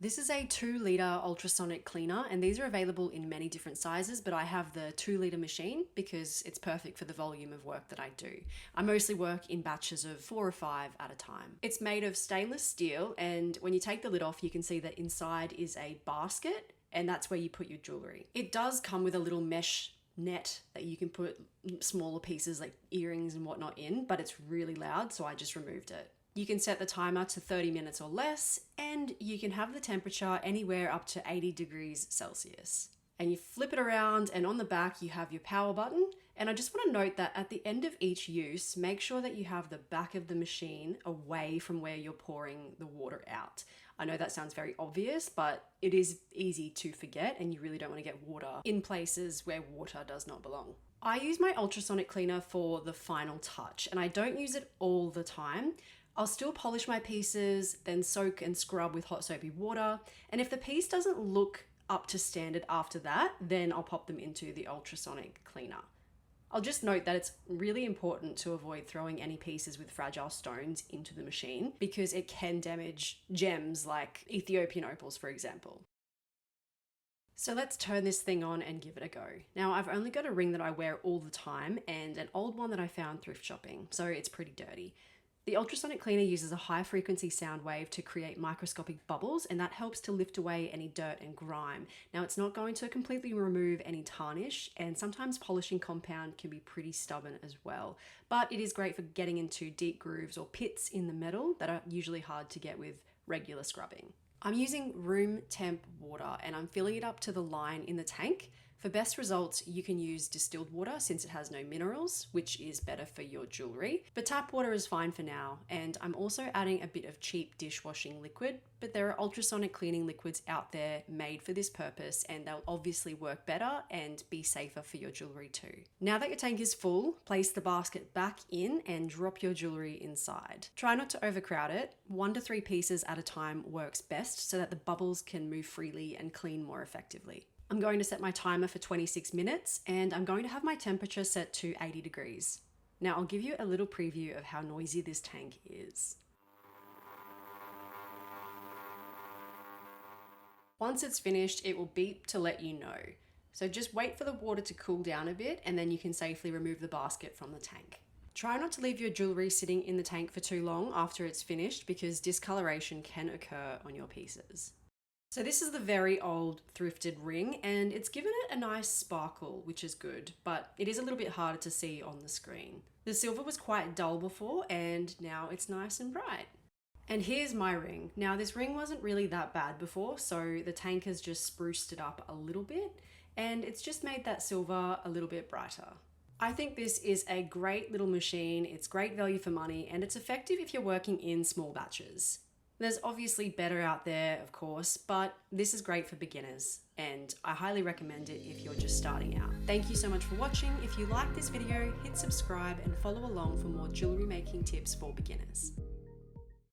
This is a 2-litre ultrasonic cleaner, and these are available in many different sizes, but I have the 2-litre machine because it's perfect for the volume of work that I do. I mostly work in batches of 4 or 5 at a time. It's made of stainless steel, and when you take the lid off, you can see that inside is a basket, and that's where you put your jewellery. It does come with a little mesh net that you can put smaller pieces like earrings and whatnot in, but it's really loud, so I just removed it. You can set the timer to 30 minutes or less, and you can have the temperature anywhere up to 80 degrees Celsius. And you flip it around, and on the back you have your power button. And I just want to note that at the end of each use, make sure that you have the back of the machine away from where you're pouring the water out. I know that sounds very obvious, but it is easy to forget, and you really don't want to get water in places where water does not belong. I use my ultrasonic cleaner for the final touch, and I don't use it all the time. I'll still polish my pieces, then soak and scrub with hot soapy water. And if the piece doesn't look up to standard after that, then I'll pop them into the ultrasonic cleaner. I'll just note that it's really important to avoid throwing any pieces with fragile stones into the machine because it can damage gems like Ethiopian opals, for example. So let's turn this thing on and give it a go. Now, I've only got a ring that I wear all the time and an old one that I found thrift shopping, so it's pretty dirty. The ultrasonic cleaner uses a high frequency sound wave to create microscopic bubbles, and that helps to lift away any dirt and grime. Now, it's not going to completely remove any tarnish, and sometimes polishing compound can be pretty stubborn as well, but it is great for getting into deep grooves or pits in the metal that are usually hard to get with regular scrubbing. I'm using room temp water, and I'm filling it up to the line in the tank. For best results, you can use distilled water since it has no minerals, which is better for your jewellery. But tap water is fine for now, and I'm also adding a bit of cheap dishwashing liquid, but there are ultrasonic cleaning liquids out there made for this purpose, and they'll obviously work better and be safer for your jewellery too. Now that your tank is full, place the basket back in and drop your jewellery inside. Try not to overcrowd it. 1 to 3 pieces at a time works best so that the bubbles can move freely and clean more effectively. I'm going to set my timer for 26 minutes, and I'm going to have my temperature set to 80 degrees. Now I'll give you a little preview of how noisy this tank is. Once it's finished, it will beep to let you know. So just wait for the water to cool down a bit, and then you can safely remove the basket from the tank. Try not to leave your jewellery sitting in the tank for too long after it's finished because discoloration can occur on your pieces. So this is the very old thrifted ring, and it's given it a nice sparkle, which is good, but it is a little bit harder to see on the screen. The silver was quite dull before, and now it's nice and bright. And here's my ring. Now this ring wasn't really that bad before, so the tank has just spruced it up a little bit, and it's just made that silver a little bit brighter. I think this is a great little machine. It's great value for money, and it's effective if you're working in small batches. There's obviously better out there, of course, but this is great for beginners, and I highly recommend it if you're just starting out. Thank you so much for watching. If you like this video, hit subscribe and follow along for more jewellery making tips for beginners.